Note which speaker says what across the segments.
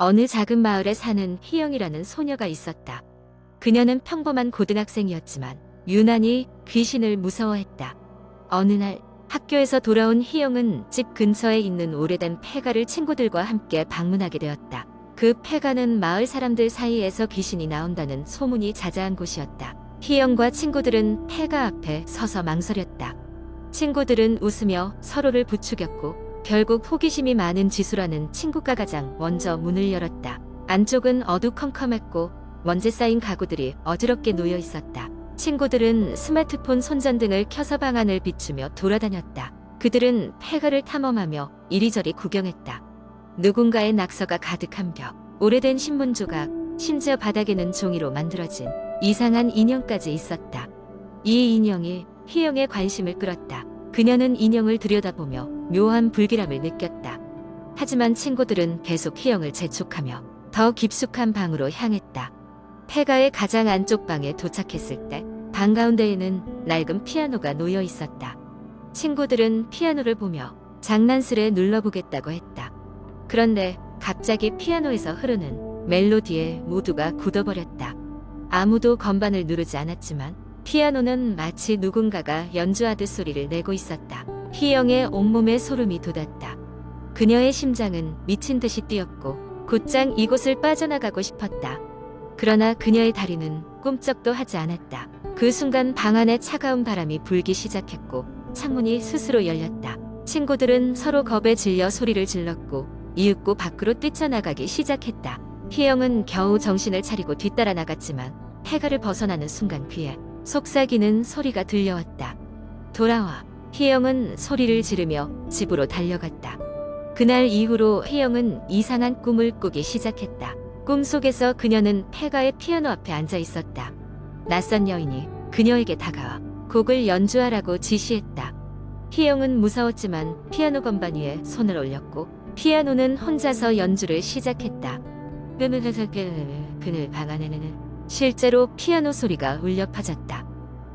Speaker 1: 어느 작은 마을에 사는 희영이라는 소녀가 있었다. 그녀는 평범한 고등학생이었지만 유난히 귀신을 무서워했다. 어느 날 학교에서 돌아온 희영은 집 근처에 있는 오래된 폐가를 친구들과 함께 방문하게 되었다. 그 폐가는 마을 사람들 사이에서 귀신이 나온다는 소문이 자자한 곳이었다. 희영과 친구들은 폐가 앞에 서서 망설였다. 친구들은 웃으며 서로를 부추겼고 결국 호기심이 많은 지수라는 친구가 가장 먼저 문을 열었다. 안쪽은 어두컴컴했고 먼지 쌓인 가구들이 어지럽게 놓여 있었다. 친구들은 스마트폰 손전등을 켜서 방안을 비추며 돌아다녔다. 그들은 폐가를 탐험하며 이리저리 구경했다. 누군가의 낙서가 가득한 벽, 오래된 신문 조각, 심지어 바닥에는 종이로 만들어진 이상한 인형까지 있었다. 이 인형이 희영의 관심을 끌었다. 그녀는 인형을 들여다보며 묘한 불길함을 느꼈다. 하지만 친구들은 계속 희영을 재촉하며 더 깊숙한 방으로 향했다. 폐가의 가장 안쪽 방에 도착했을 때 방 가운데에는 낡은 피아노가 놓여 있었다. 친구들은 피아노를 보며 장난스레 눌러보겠다고 했다. 그런데 갑자기 피아노에서 흐르는 멜로디에 모두가 굳어버렸다. 아무도 건반을 누르지 않았지만 피아노는 마치 누군가가 연주하듯 소리를 내고 있었다. 희영의 온몸에 소름이 돋았다. 그녀의 심장은 미친 듯이 뛰었고 곧장 이곳을 빠져나가고 싶었다. 그러나 그녀의 다리는 꿈쩍도 하지 않았다. 그 순간 방 안에 차가운 바람이 불기 시작했고 창문이 스스로 열렸다. 친구들은 서로 겁에 질려 소리를 질렀고 이윽고 밖으로 뛰쳐나가기 시작했다. 희영은 겨우 정신을 차리고 뒤따라 나갔지만 폐가를 벗어나는 순간 귀에 속삭이는 소리가 들려왔다. 돌아와. 희영은 소리를 지르며 집으로 달려갔다. 그날 이후로 희영은 이상한 꿈을 꾸기 시작했다. 꿈속에서 그녀는 폐가의 피아노 앞에 앉아 있었다. 낯선 여인이 그녀에게 다가와 곡을 연주하라고 지시했다. 희영은 무서웠지만 피아노 건반 위에 손을 올렸고 피아노는 혼자서 연주를 시작했다. 그늘 방 안에는 실제로 피아노 소리가 울려 퍼졌다.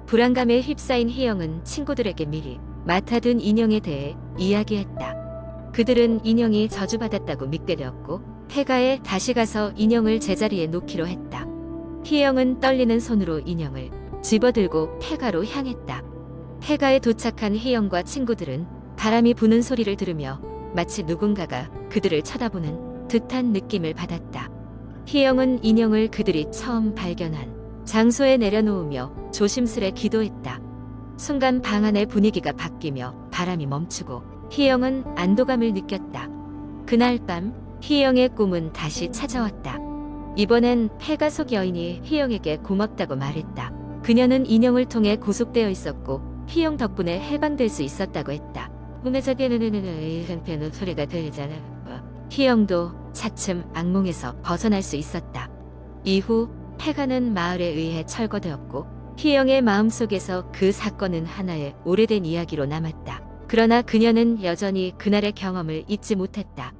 Speaker 1: 불안감에 휩싸인 희영은 친구들에게 미리 맡아둔 인형에 대해 이야기했다. 그들은 인형이 저주받았다고 믿게 되었고 폐가에 다시 가서 인형을 제자리에 놓기로 했다. 희영은 떨리는 손으로 인형을 집어들고 폐가로 향했다. 폐가에 도착한 희영과 친구들은 바람이 부는 소리를 들으며 마치 누군가가 그들을 쳐다보는 듯한 느낌을 받았다. 희영은 인형을 그들이 처음 발견한 장소에 내려놓으며 조심스레 기도했다. 순간 방 안의 분위기가 바뀌며 바람이 멈추고 희영은 안도감을 느꼈다. 그날 밤 희영의 꿈은 다시 찾아왔다. 이번엔 폐가 속 여인이 희영에게 고맙다고 말했다. 그녀는 인형을 통해 구속되어 있었고 희영 덕분에 해방될 수 있었다고 했다. 꿈에서 깨는 소리가 들리잖아. 희영도 차츰 악몽에서 벗어날 수 있었다. 이후 폐가는 마을에 의해 철거되었고 희영의 마음속에서 그 사건은 하나의 오래된 이야기로 남았다. 그러나 그녀는 여전히 그날의 경험을 잊지 못했다.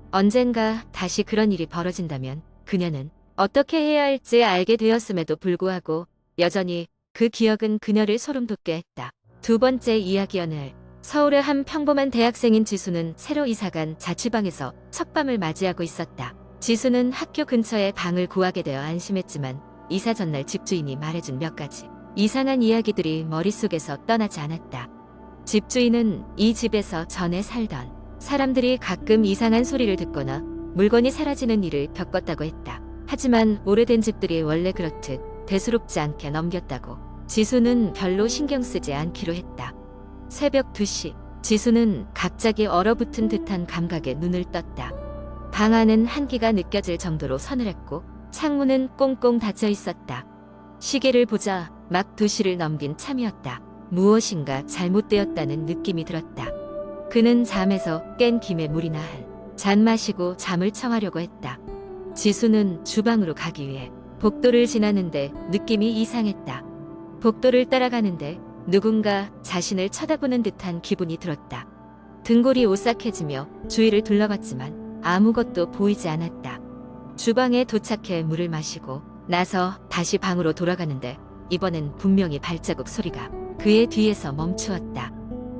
Speaker 1: 언젠가 다시 그런 일이 벌어진다면 그녀는 어떻게 해야 할지 알게 되었음에도 불구하고 여전히 그 기억은 그녀를 소름 돋게 했다. 두 번째 이야기. 어느 날 서울의 한 평범한 대학생인 지수는 새로 이사간 자취방에서 첫 밤을 맞이하고 있었다. 지수는 학교 근처에 방을 구하게 되어 안심했지만 이사 전날 집주인이 말해준 몇 가지 이상한 이야기들이 머릿속에서 떠나지 않았다. 집주인은 이 집에서 전에 살던 사람들이 가끔 이상한 소리를 듣거나 물건이 사라지는 일을 겪었다고 했다. 하지만 오래된 집들이 원래 그렇듯 대수롭지 않게 넘겼다고 지수는 별로 신경 쓰지 않기로 했다. 새벽 2시 지수는 갑자기 얼어붙은 듯한 감각에 눈을 떴다. 방 안은 한기가 느껴질 정도로 서늘했고 창문은 꽁꽁 닫혀 있었다. 시계를 보자 막 2시를 넘긴 참이었다. 무엇인가 잘못되었다는 느낌이 들었다. 그는 잠에서 깬 김에 물이나 한 잔 마시고 잠을 청하려고 했다. 지수는 주방으로 가기 위해 복도를 지나는데 느낌이 이상했다. 복도를 따라가는데 누군가 자신을 쳐다보는 듯한 기분이 들었다. 등골이 오싹해지며 주위를 둘러봤지만 아무것도 보이지 않았다. 주방에 도착해 물을 마시고 나서 다시 방으로 돌아가는데 이번엔 분명히 발자국 소리가 그의 뒤에서 멈추었다.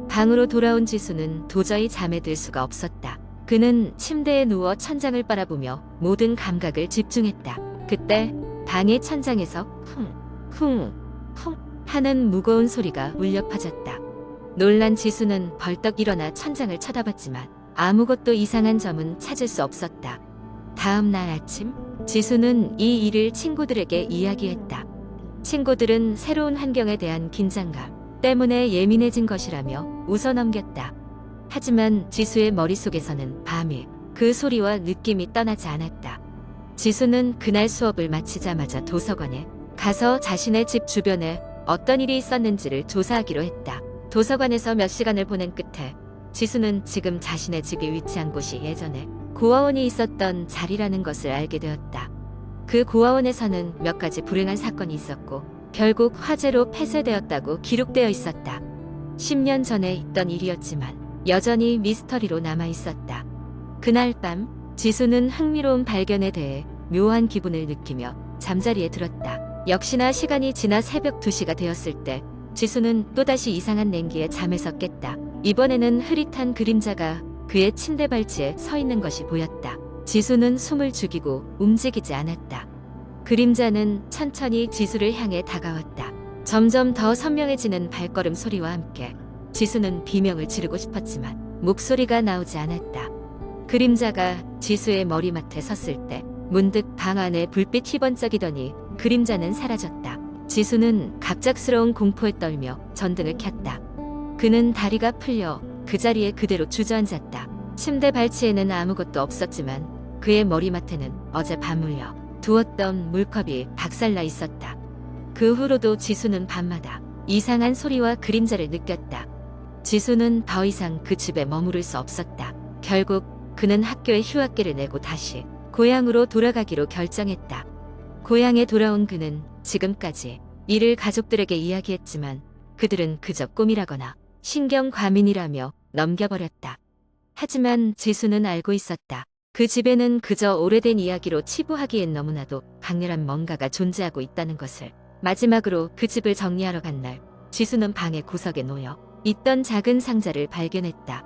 Speaker 1: 방으로 돌아온 지수는 도저히 잠에 들 수가 없었다. 그는 침대에 누워 천장을 바라보며 모든 감각을 집중했다. 그때 방의 천장에서 쿵쿵쿵 하는 무거운 소리가 울려 퍼졌다. 놀란 지수는 벌떡 일어나 천장을 쳐다봤지만 아무것도 이상한 점은 찾을 수 없었다. 다음 날 아침, 지수는 이 일을 친구들에게 이야기했다. 친구들은 새로운 환경에 대한 긴장감 때문에 예민해진 것이라며 웃어넘겼다. 하지만 지수의 머릿속에서는 밤일 그 소리와 느낌이 떠나지 않았다. 지수는 그날 수업을 마치자마자 도서관에 가서 자신의 집 주변에 어떤 일이 있었는지를 조사하기로 했다. 도서관에서 몇 시간을 보낸 끝에 지수는 지금 자신의 집이 위치한 곳이 예전에 고아원이 있었던 자리라는 것을 알게 되었다. 그 고아원에서는 몇 가지 불행한 사건이 있었고 결국 화재로 폐쇄되었다고 기록되어 있었다. 10년 전에 있던 일이었지만 여전히 미스터리로 남아 있었다. 그날 밤 지수는 흥미로운 발견에 대해 묘한 기분을 느끼며 잠자리에 들었다. 역시나 시간이 지나 새벽 2시가 되었을 때 지수는 또다시 이상한 냉기에 잠에서 깼다. 이번에는 흐릿한 그림자가 그의 침대 발치에 서 있는 것이 보였다. 지수는 숨을 죽이고 움직이지 않았다. 그림자는 천천히 지수를 향해 다가왔다. 점점 더 선명해지는 발걸음 소리와 함께 지수는 비명을 지르고 싶었지만 목소리가 나오지 않았다. 그림자가 지수의 머리맡에 섰을 때 문득 방 안에 불빛이 번쩍이더니 그림자는 사라졌다. 지수는 갑작스러운 공포에 떨며 전등을 켰다. 그는 다리가 풀려 그 자리에 그대로 주저앉았다. 침대 발치에는 아무것도 없었지만 그의 머리맡에는 어제 밤 물려 두었던 물컵이 박살나 있었다. 그 후로도 지수는 밤마다 이상한 소리와 그림자를 느꼈다. 지수는 더 이상 그 집에 머무를 수 없었다. 결국 그는 학교에 휴학기를 내고 다시 고향으로 돌아가기로 결정했다. 고향에 돌아온 그는 지금까지 이를 가족들에게 이야기했지만 그들은 그저 꿈이라거나 신경 과민이라며 넘겨버렸다. 하지만 지수는 알고 있었다. 그 집에는 그저 오래된 이야기로 치부하기엔 너무나도 강렬한 뭔가가 존재하고 있다는 것을. 마지막으로 그 집을 정리하러 간 날, 지수는 방의 구석에 놓여 있던 작은 상자를 발견했다.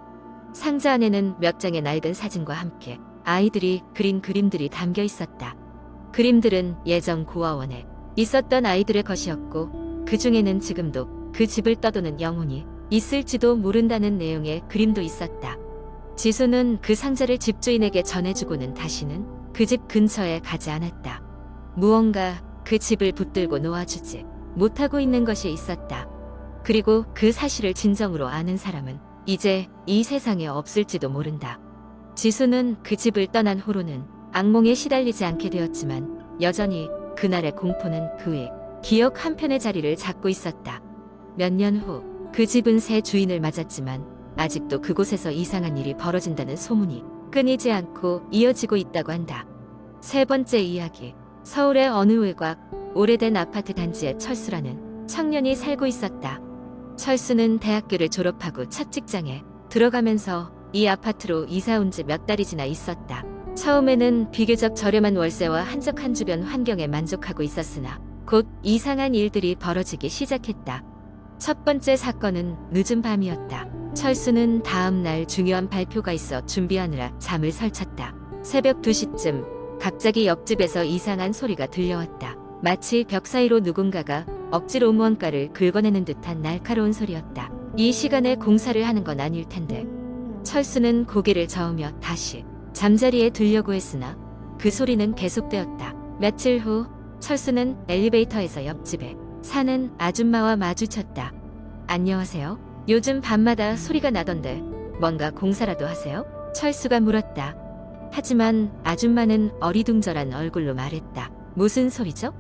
Speaker 1: 상자 안에는 몇 장의 낡은 사진과 함께 아이들이 그린 그림들이 담겨 있었다. 그림들은 예전 고아원에 있었던 아이들의 것이었고 그 중에는 지금도 그 집을 떠도는 영혼이 있을지도 모른다는 내용의 그림도 있었다. 지수는 그 상자를 집주인에게 전해주고는 다시는 그 집 근처에 가지 않았다. 무언가 그 집을 붙들고 놓아주지 못하고 있는 것이 있었다. 그리고 그 사실을 진정으로 아는 사람은 이제 이 세상에 없을지도 모른다. 지수는 그 집을 떠난 후로는 악몽에 시달리지 않게 되었지만 여전히 그날의 공포는 그의 기억 한편의 자리를 잡고 있었다. 몇 년 후 그 집은 새 주인을 맞았지만 아직도 그곳에서 이상한 일이 벌어진다는 소문이 끊이지 않고 이어지고 있다고 한다. 세 번째 이야기. 서울의 어느 외곽 오래된 아파트 단지에 철수라는 청년이 살고 있었다. 철수는 대학교를 졸업하고 첫 직장에 들어가면서 이 아파트로 이사 온 지 몇 달이 지나 있었다. 처음에는 비교적 저렴한 월세와 한적한 주변 환경에 만족하고 있었으나 곧 이상한 일들이 벌어지기 시작했다. 첫 번째 사건은 늦은 밤이었다. 철수는 다음 날 중요한 발표가 있어 준비하느라 잠을 설쳤다. 새벽 2시쯤 갑자기 옆집에서 이상한 소리가 들려왔다. 마치 벽 사이로 누군가가 억지로 무언가를 긁어내는 듯한 날카로운 소리였다. 이 시간에 공사를 하는 건 아닐 텐데. 철수는 고개를 저으며 다시 잠자리에 들려고 했으나 그 소리는 계속되었다. 며칠 후 철수는 엘리베이터에서 옆집에 사는 아줌마와 마주쳤다. 안녕하세요. 요즘 밤마다 소리가 나던데 뭔가 공사라도 하세요? 철수가 물었다. 하지만 아줌마는 어리둥절한 얼굴로 말했다. 무슨 소리죠?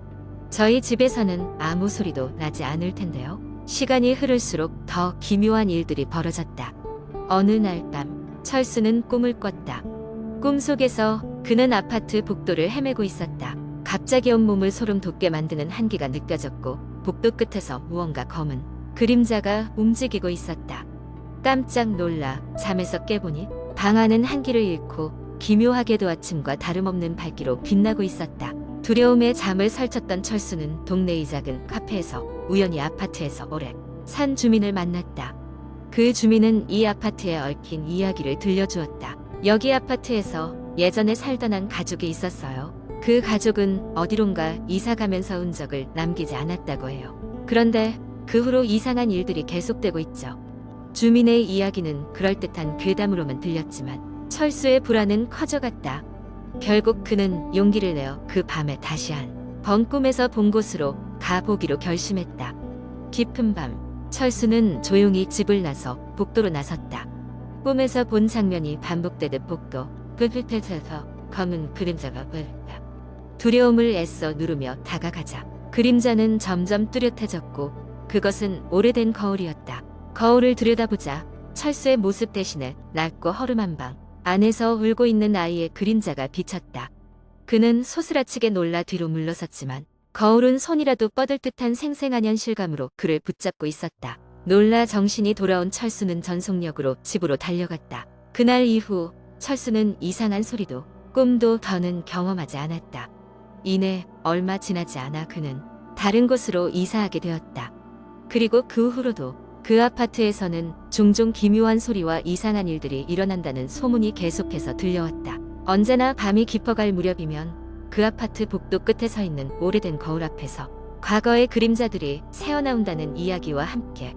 Speaker 1: 저희 집에서는 아무 소리도 나지 않을 텐데요. 시간이 흐를수록 더 기묘한 일들이 벌어졌다. 어느 날 밤 철수는 꿈을 꿨다. 꿈속에서 그는 아파트 복도를 헤매고 있었다. 갑자기 온몸을 소름 돋게 만드는 한기가 느껴졌고 복도 끝에서 무언가 검은 그림자가 움직이고 있었다. 깜짝 놀라 잠에서 깨보니 방 안은 한기를 잃고 기묘하게도 아침과 다름없는 밝기로 빛나고 있었다. 두려움에 잠을 설쳤던 철수는 동네의 작은 카페에서 우연히 아파트에서 오래 산 주민을 만났다. 그 주민은 이 아파트에 얽힌 이야기를 들려주었다. 여기 아파트에서 예전에 살던 한 가족이 있었어요. 그 가족은 어디론가 이사 가면서 흔적을 남기지 않았다고 해요. 그런데 그 후로 이상한 일들이 계속되고 있죠. 주민의 이야기는 그럴듯한 괴담으로만 들렸지만 철수의 불안은 커져갔다. 결국 그는 용기를 내어 그 밤에 다시 한 번 꿈에서 본 곳으로 가보기로 결심했다. 깊은 밤, 철수는 조용히 집을 나서 복도로 나섰다. 꿈에서 본 장면이 반복되듯 복도 끝에서 검은 그림자가 보였다. 두려움을 애써 누르며 다가가자 그림자는 점점 뚜렷해졌고 그것은 오래된 거울이었다. 거울을 들여다보자 철수의 모습 대신에 낮고 허름한 방 안에서 울고 있는 아이의 그림자가 비쳤다. 그는 소스라치게 놀라 뒤로 물러섰지만 거울은 손이라도 뻗을 듯한 생생한 현실감으로 그를 붙잡고 있었다. 놀라 정신이 돌아온 철수는 전속력으로 집으로 달려갔다. 그날 이후 철수는 이상한 소리도 꿈도 더는 경험하지 않았다. 이내 얼마 지나지 않아 그는 다른 곳으로 이사하게 되었다. 그리고 그 후로도 그 아파트에서는 종종 기묘한 소리와 이상한 일들이 일어난다는 소문이 계속해서 들려왔다. 언제나 밤이 깊어갈 무렵이면 그 아파트 복도 끝에 서 있는 오래된 거울 앞에서 과거의 그림자들이 새어나온다는 이야기와 함께